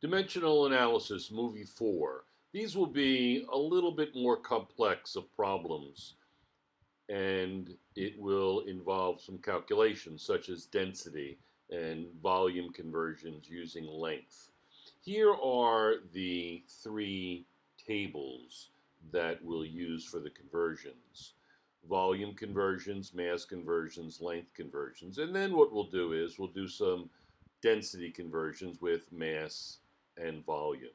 Dimensional analysis, movie 4. These will be a little bit more complex of problems, and it will involve some calculations such as density and volume conversions using length. Here are the three tables that we'll use for the conversions: volume conversions, mass conversions, length conversions. And then what we'll do is we'll do some density conversions with mass and volume.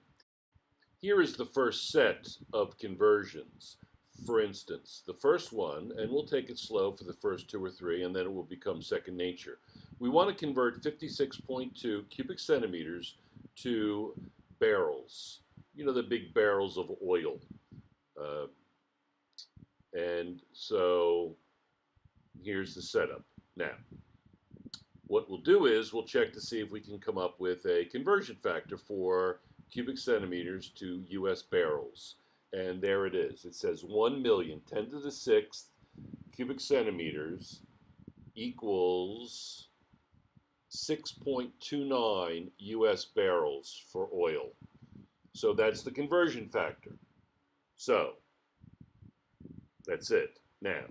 Here is the first set of conversions. For instance, the first one, and we'll take it slow for the first two or three, and then it will become second nature. We want to convert 56.2 cubic centimeters to barrels. You know, the big barrels of oil. Uh, and so here's the setup. Now, what we'll do is we'll check to see if we can come up with a conversion factor for cubic centimeters to US barrels. And there it is. It says 1,000,000 10 to the sixth cubic centimeters equals 6.29 US barrels for oil. So that's the conversion factor. So that's it. Now,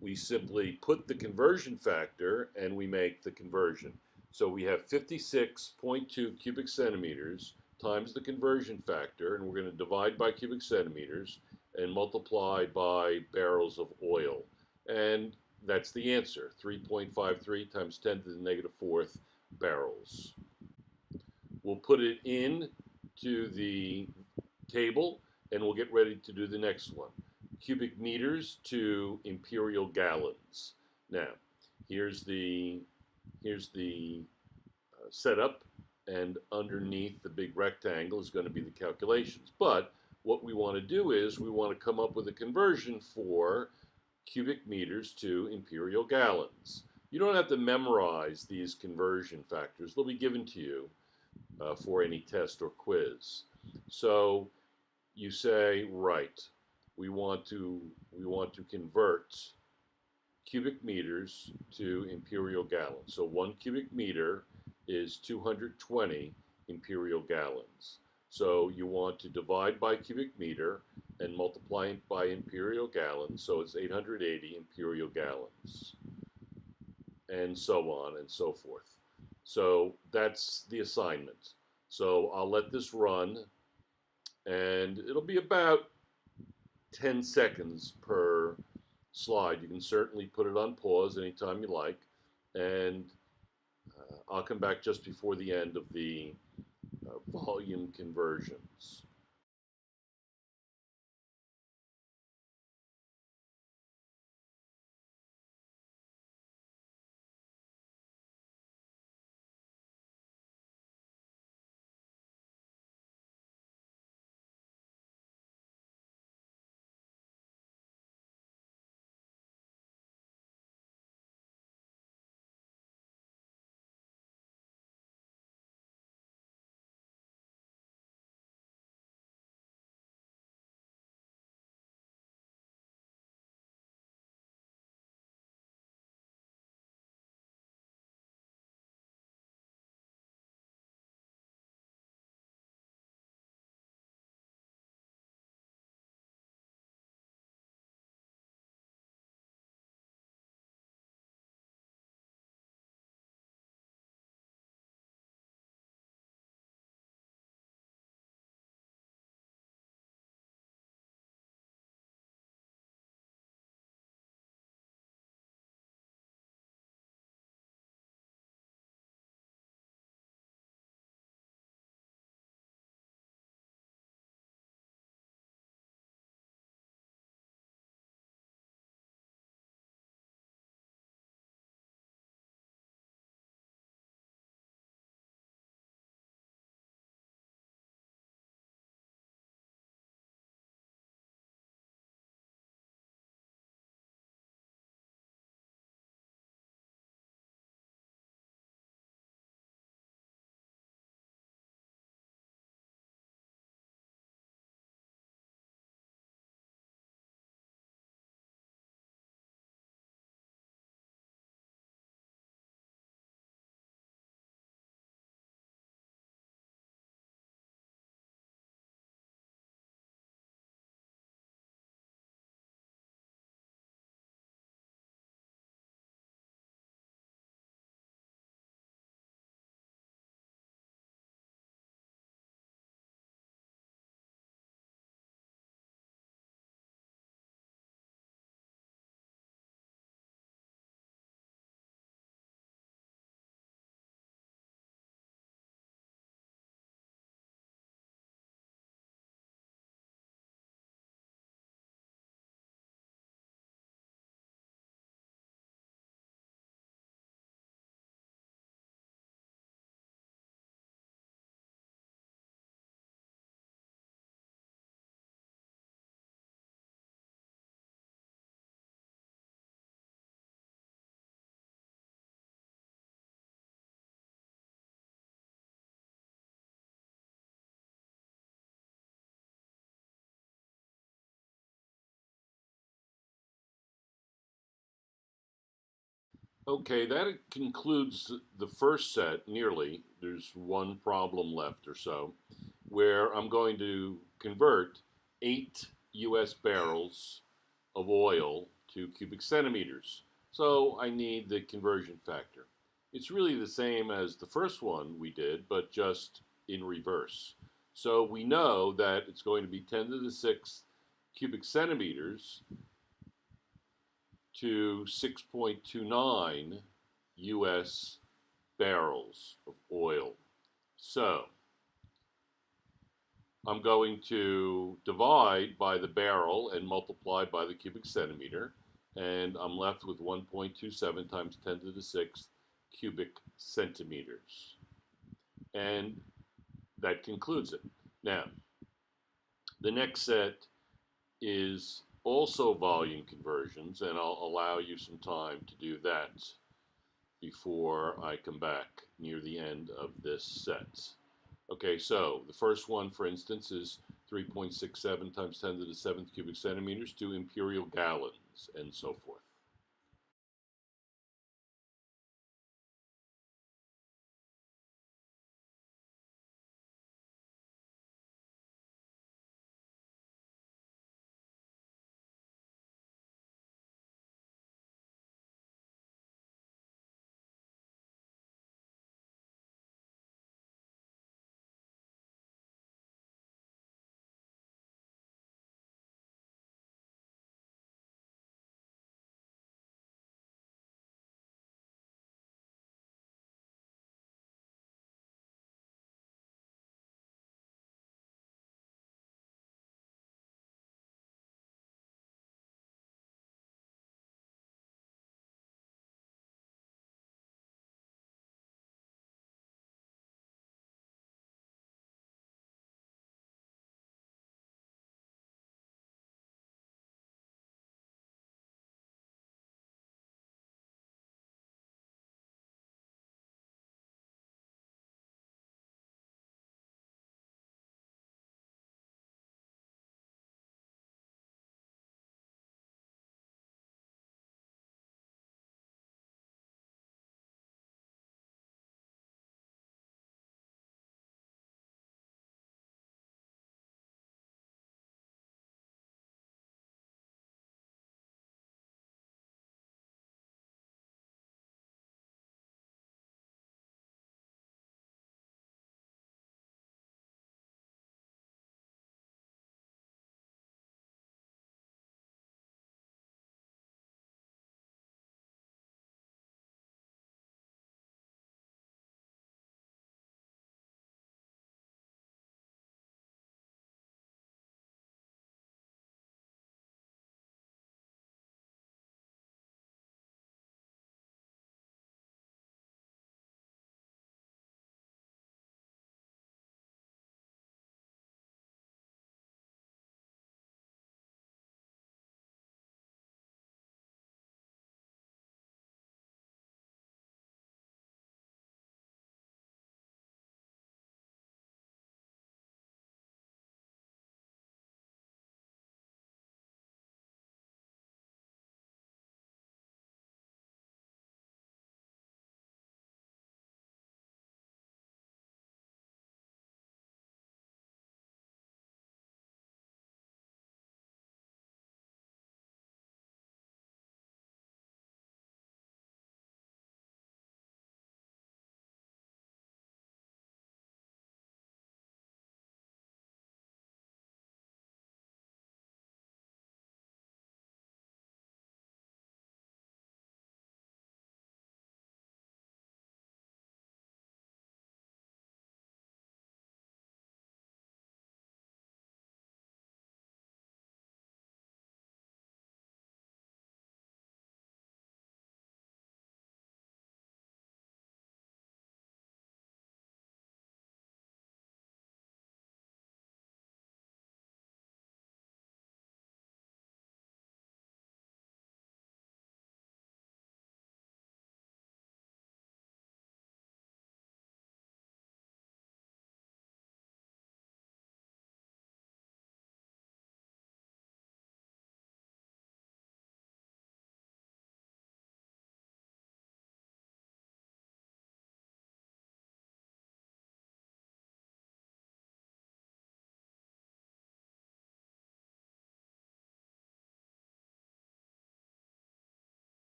we simply put the conversion factor and we make the conversion. So we have 56.2 cubic centimeters times the conversion factor, and we're going to divide by cubic centimeters and multiply by barrels of oil. And that's the answer, 3.53 times 10 to the negative fourth barrels. We'll put it in to the table and we'll get ready to do the next one. Cubic meters to imperial gallons. Now, here's the setup, and underneath the big rectangle is going to be the calculations. But what we want to do is we want to come up with a conversion for cubic meters to imperial gallons. You don't have to memorize these conversion factors. They'll be given to you for any test or quiz. So you say, right, we want to convert cubic meters to imperial gallons. So 1 cubic meter is 220 imperial gallons. So you want to divide by cubic meter and multiply it by imperial gallons. So it's 880 imperial gallons, and so on and so forth. So that's the assignment. So I'll let this run, and it'll be about 10 seconds per slide. You can certainly put it on pause anytime you like, and I'll come back just before the end of the volume conversions. Okay, that concludes the first set nearly. There's one problem left or so, where I'm going to convert 8 US barrels of oil to cubic centimeters. So I need the conversion factor. It's really the same as the first one we did, but just in reverse. So we know that it's going to be 10 to the 6th cubic centimeters to 6.29 US barrels of oil. So I'm going to divide by the barrel and multiply by the cubic centimeter, and I'm left with 1.27 times 10 to the 6th cubic centimeters. And that concludes it. Now, the next set is also volume conversions, and I'll allow you some time to do that before I come back near the end of this set. Okay, so the first one, for instance, is 3.67 times 10 to the 7th cubic centimeters to imperial gallons, and so forth.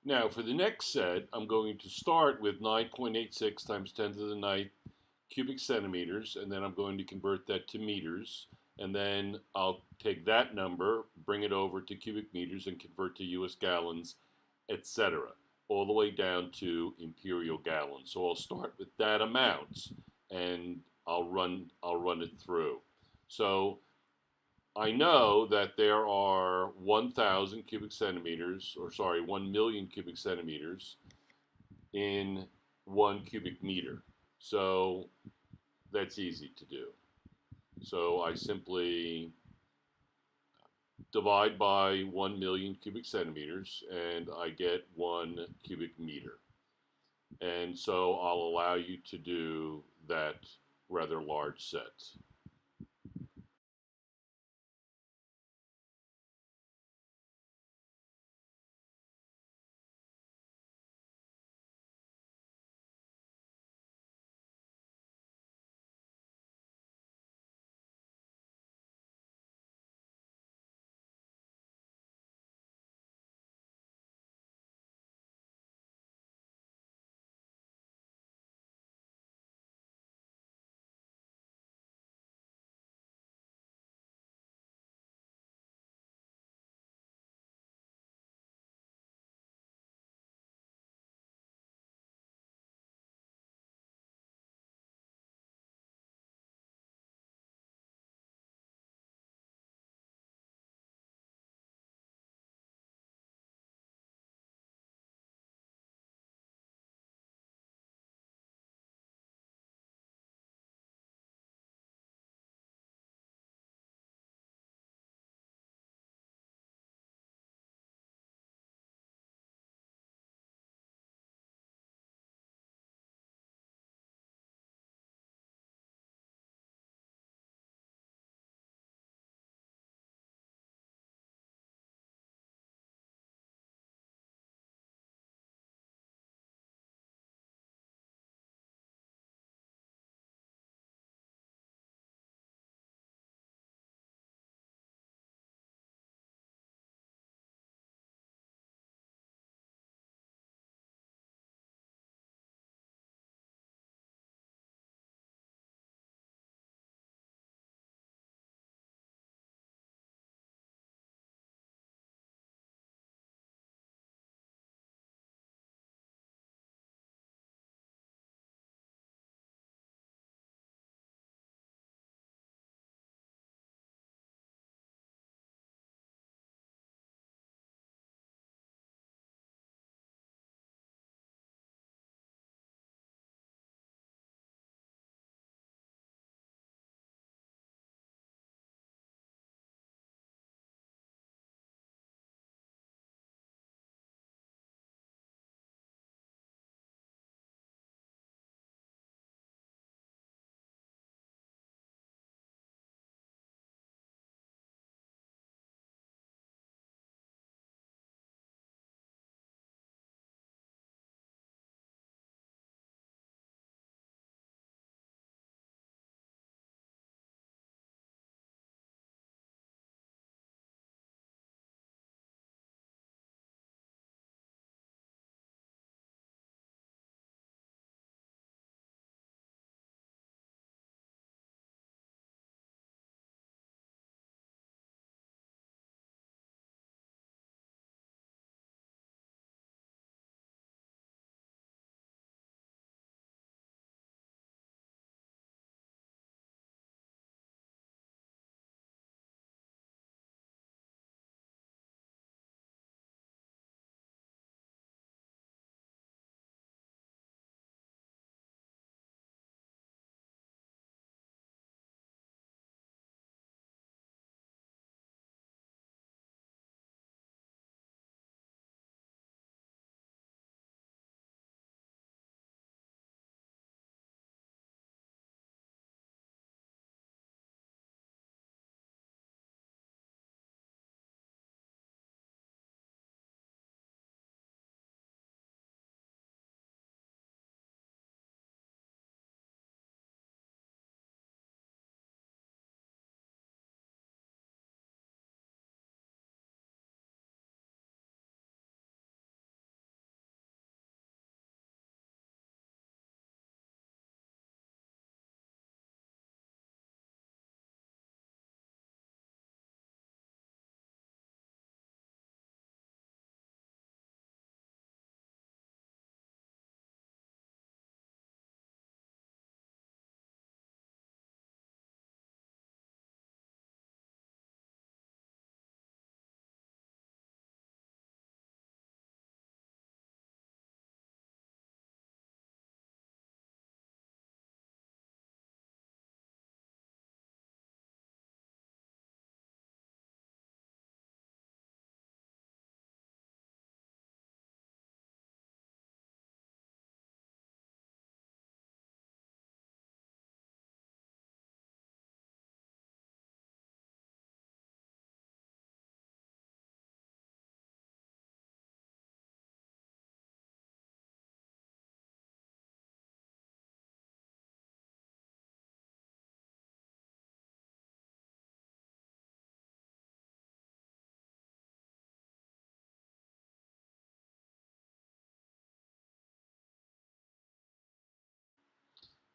Now, for the next set, I'm going to start with 9.86 times 10 to the ninth cubic centimeters, and then I'm going to convert that to meters. And then I'll take that number, bring it over to cubic meters, and convert to US gallons, etc., all the way down to imperial gallons. So I'll start with that amount, and I'll run it through. So I know that there are 1,000 cubic centimeters, or sorry, 1 million cubic centimeters in 1 cubic meter. So that's easy to do. So I simply divide by 1 million cubic centimeters and I get 1 cubic meter. And so I'll allow you to do that rather large set.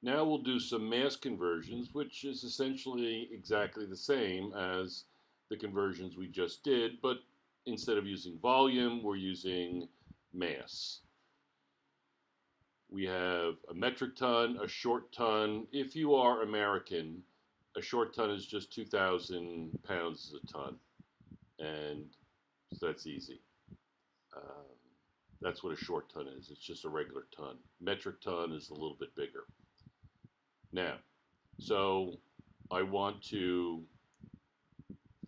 Now we'll do some mass conversions, which is essentially exactly the same as the conversions we just did, but instead of using volume, we're using mass. We have a metric ton, a short ton. If you are American, a short ton is just 2,000 pounds a ton, and so that's easy. Um, that's what a short ton is. It's just a regular ton. Metric ton is a little bit bigger. Now, so I want to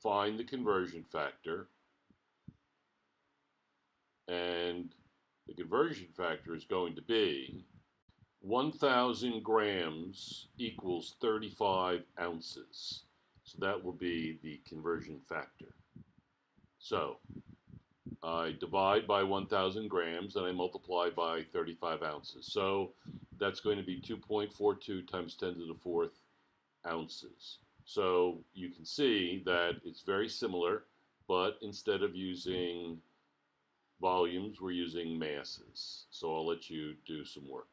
find the conversion factor, and the conversion factor is going to be 1,000 grams equals 35 ounces. So that will be the conversion factor. So I divide by 1,000 grams and I multiply by 35 ounces. So that's going to be 2.42 times 10 to the fourth ounces. So you can see that it's very similar, but instead of using volumes, we're using masses. So I'll let you do some work.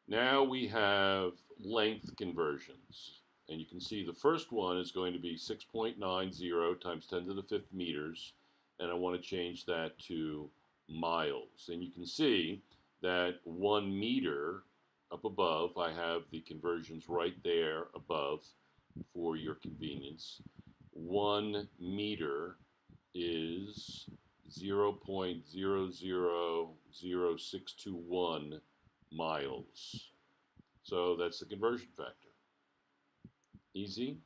Now we have length conversions. And you can see the first one is going to be 6.90 times 10 to the fifth meters. And I want to change that to miles. And you can see that 1 meter up above, I have the conversions right there above for your convenience. 1 meter is 0.000621 miles. So that's the conversion factor. Easy?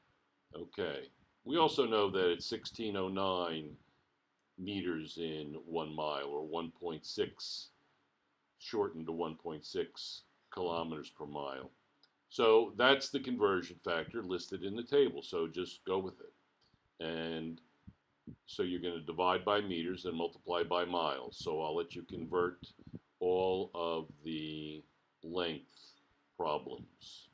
Okay. We also know that it's 1609 meters in 1 mile, or 1.6 shortened to 1.6 kilometers per mile. So that's the conversion factor listed in the table. So just go with it. And so you're going to divide by meters and multiply by miles. So I'll let you convert all of the length problems.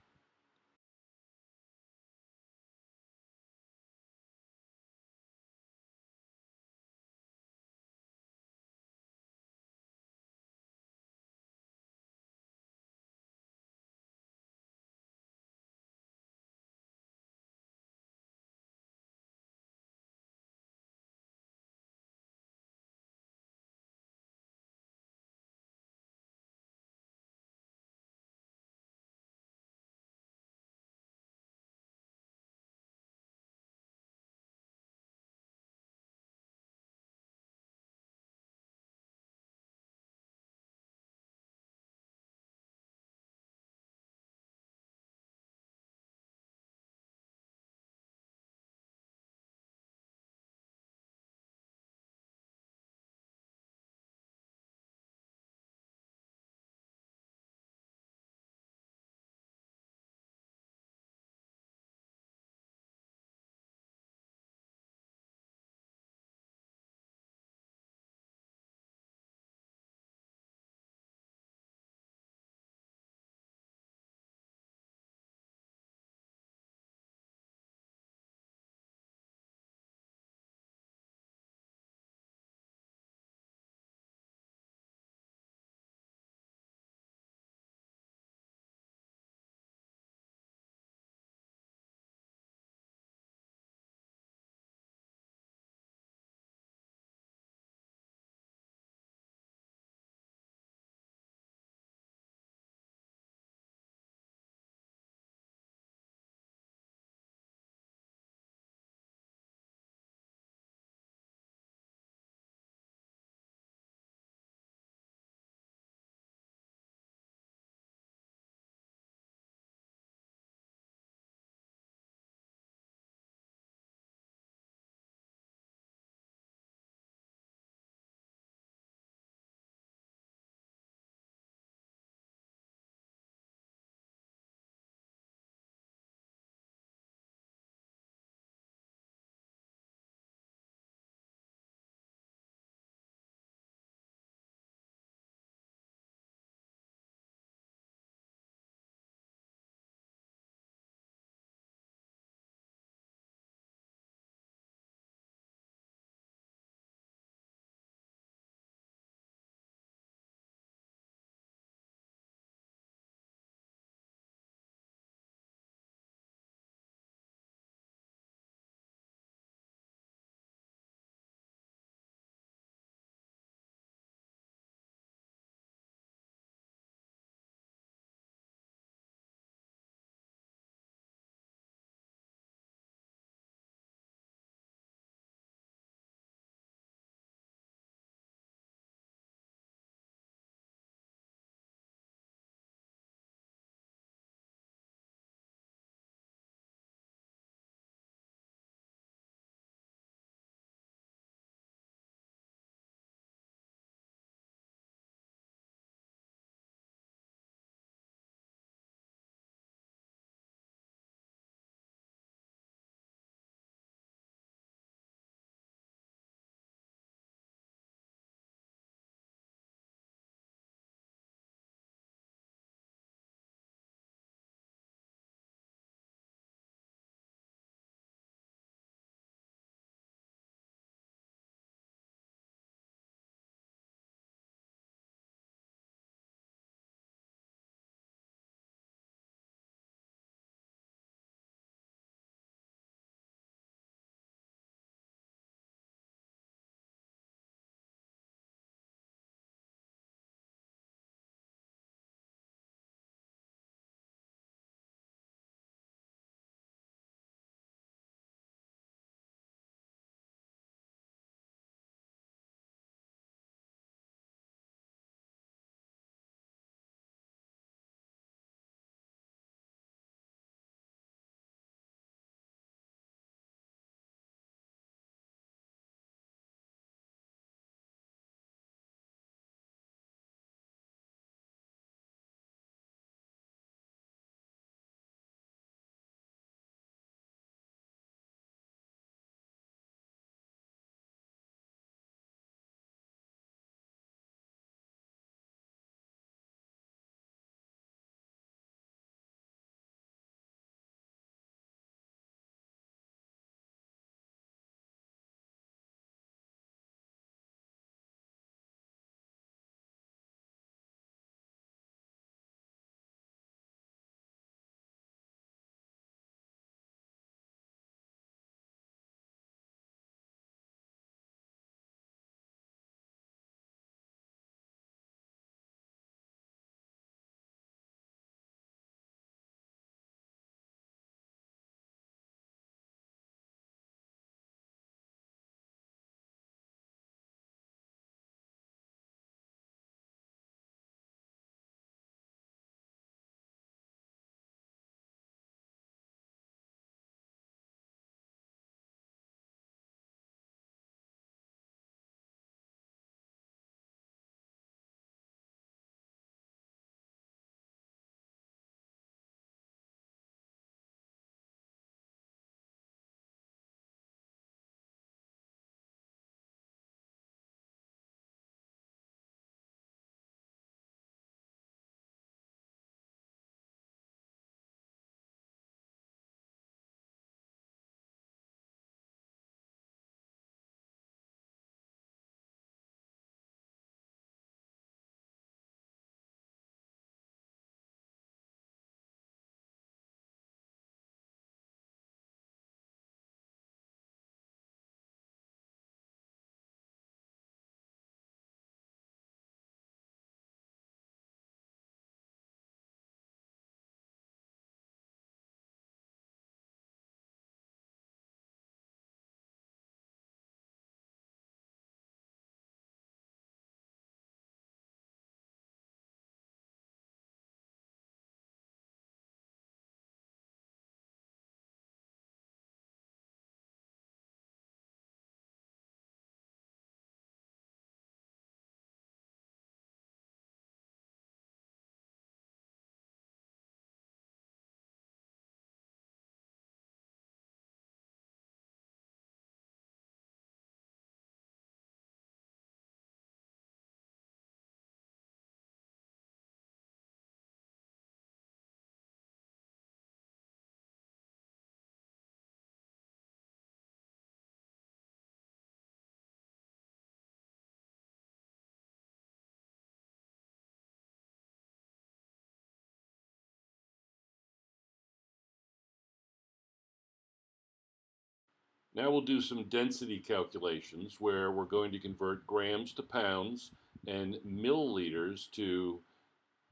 Now we'll do some density calculations where we're going to convert grams to pounds and milliliters to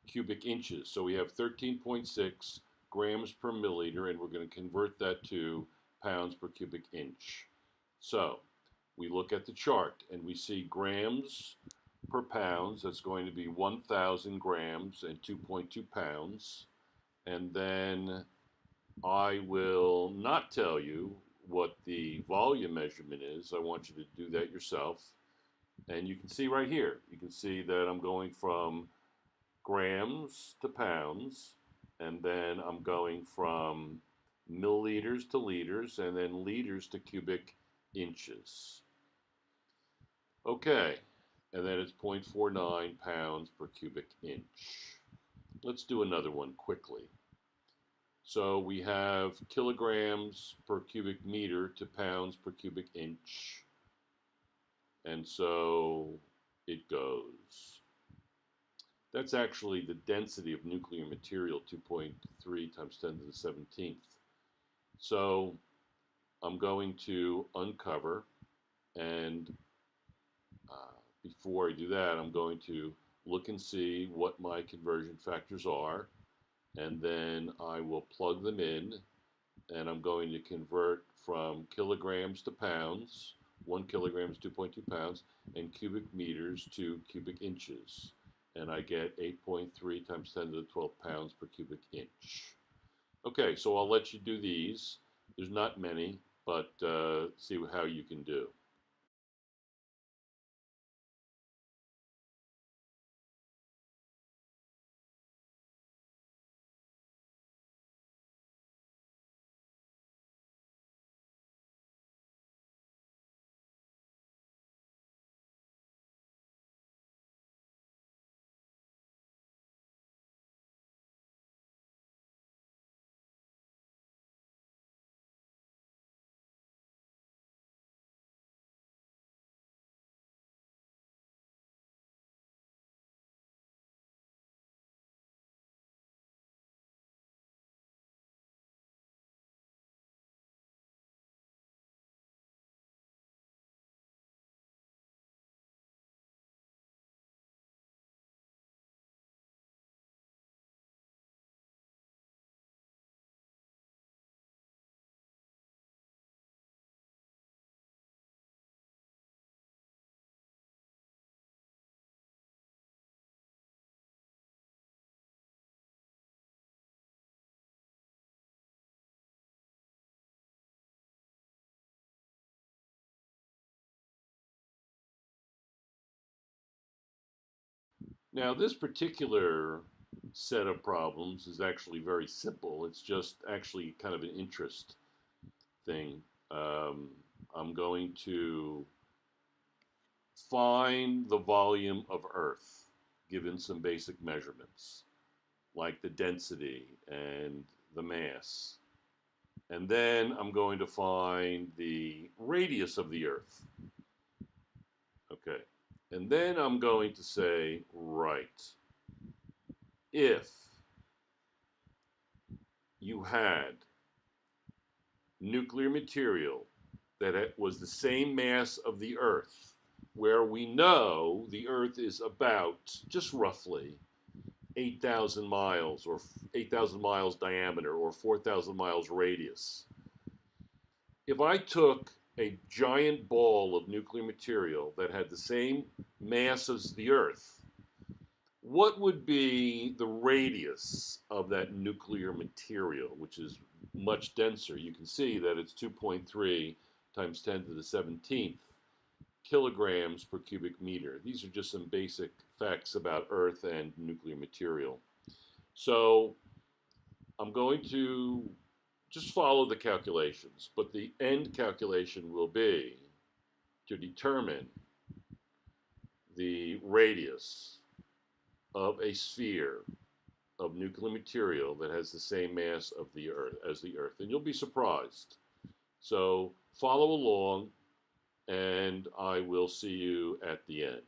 cubic inches. So we have 13.6 grams per milliliter, and we're going to convert that to pounds per cubic inch. So we look at the chart and we see grams per pounds. That's going to be 1,000 grams and 2.2 pounds. And then I will not tell you what the volume measurement is. I want you to do that yourself. And you can see right here, you can see that I'm going from grams to pounds, and then I'm going from milliliters to liters, and then liters to cubic inches. Okay, and then it's 0.49 pounds per cubic inch. Let's do another one quickly. So we have kilograms per cubic meter to pounds per cubic inch. And so it goes. That's actually the density of nuclear material, 2.3 times 10 to the 17th. So I'm going to uncover, and before I do that, I'm going to look and see what my conversion factors are, and then I will plug them in, and I'm going to convert from kilograms to pounds. 1 kilogram is 2.2 pounds, and cubic meters to cubic inches. And I get 8.3 times 10 to the 12 pounds per cubic inch. Okay, so I'll let you do these. There's not many, but see how you can do. Now, this particular set of problems is actually very simple. It's just actually kind of an interest thing. Um, I'm going to find the volume of Earth given some basic measurements, like the density and the mass. And then I'm going to find the radius of the Earth. Okay. And then I'm going to say, right, if you had nuclear material that was the same mass of the Earth, where we know the Earth is about, just roughly, 8,000 miles or 8,000 miles diameter or 4,000 miles radius. If I took a giant ball of nuclear material that had the same mass as the Earth, what would be the radius of that nuclear material, which is much denser? You can see that it's 2.3 times 10 to the 17th kilograms per cubic meter. These are just some basic facts about Earth and nuclear material. So I'm going to just follow the calculations, but the end calculation will be to determine the radius of a sphere of nuclear material that has the same mass of the Earth as the Earth, and you'll be surprised. So follow along, and I will see you at the end.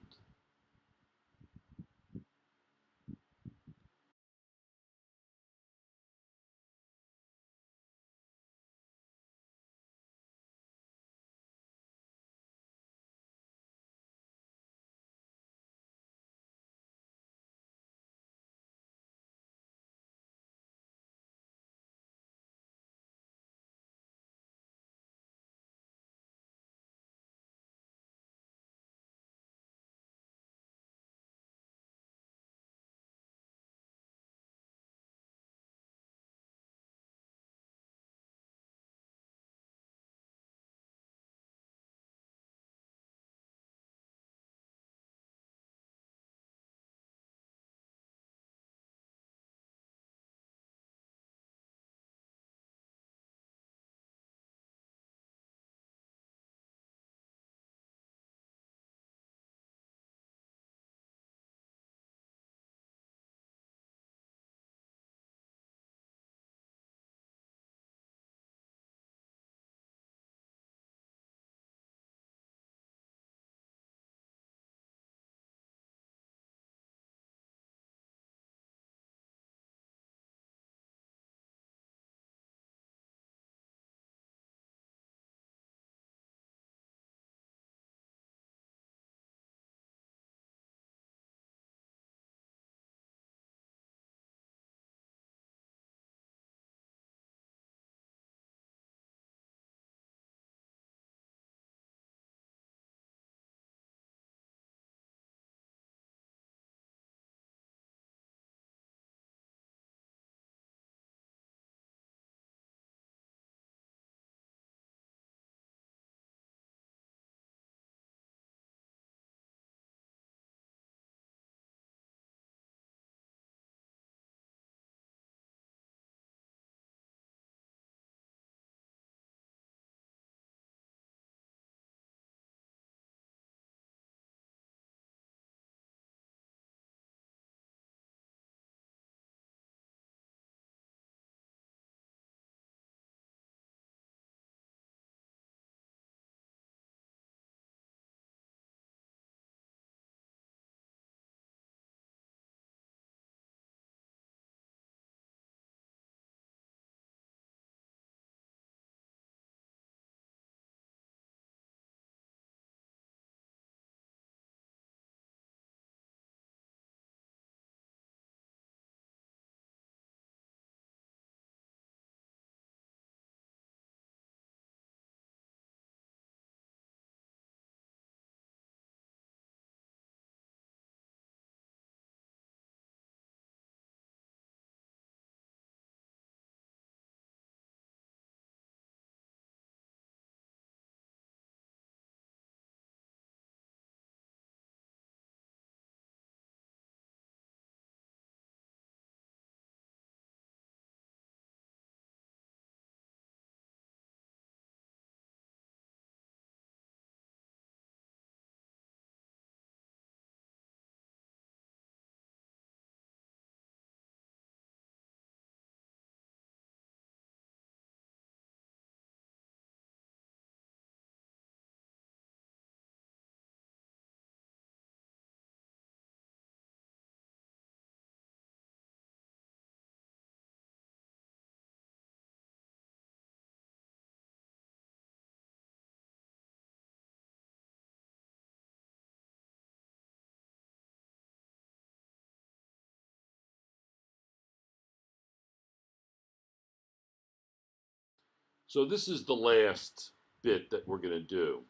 So this is the last bit that we're going to do.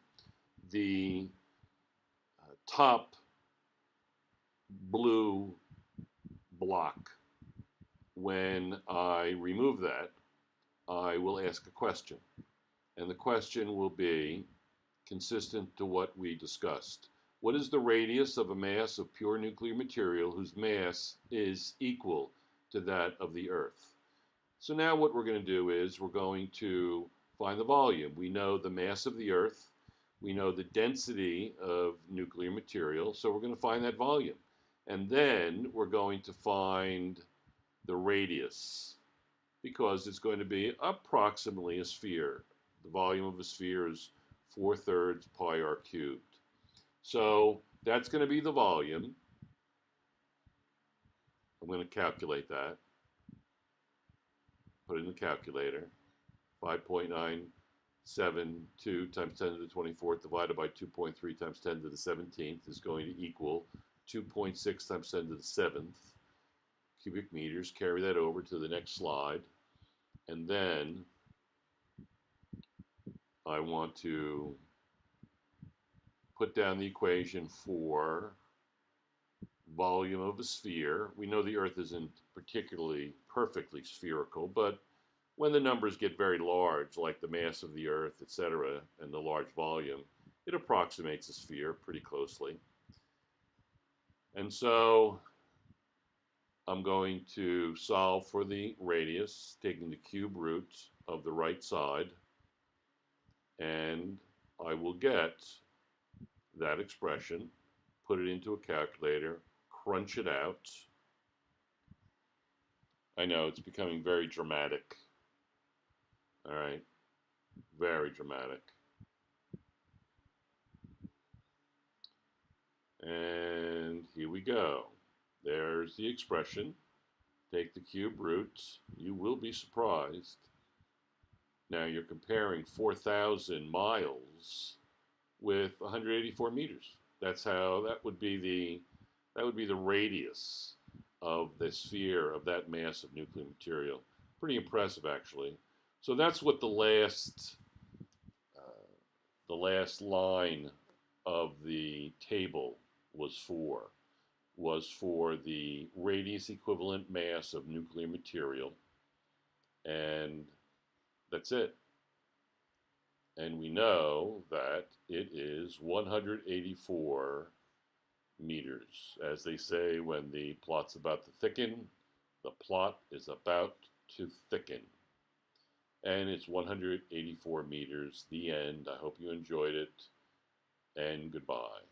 The top blue block, when I remove that, I will ask a question. And the question will be consistent to what we discussed. What is the radius of a mass of pure nuclear material whose mass is equal to that of the Earth? So now what we're going to do is we're going to find the volume. We know the mass of the Earth. We know the density of nuclear material. So we're going to find that volume. And then we're going to find the radius, because it's going to be approximately a sphere. The volume of a sphere is 4/3 pi r cubed. So that's going to be the volume. I'm going to calculate that. Put it in the calculator. 5.972 times 10 to the 24th divided by 2.3 times 10 to the 17th is going to equal 2.6 times 10 to the 7th cubic meters. Carry that over to the next slide. And then I want to put down the equation for volume of a sphere. We know the Earth isn't particularly perfectly spherical, but when the numbers get very large, like the mass of the Earth, etc., and the large volume, it approximates a sphere pretty closely. And so I'm going to solve for the radius, taking the cube root of the right side, and I will get that expression, put it into a calculator, crunch it out. I know it's becoming very dramatic. All right, very dramatic. And here we go. There's the expression. Take the cube roots. You will be surprised. Now you're comparing 4,000 miles with 184 meters. That's how that would be the radius of the sphere of that mass of nuclear material. Pretty impressive, actually. So that's what the last line of the table was for the radius equivalent mass of nuclear material, and that's it. And we know that it is 184 meters. As they say, when the plot's about to thicken, the plot is about to thicken. And it's 184 meters, the end. I hope you enjoyed it, and goodbye.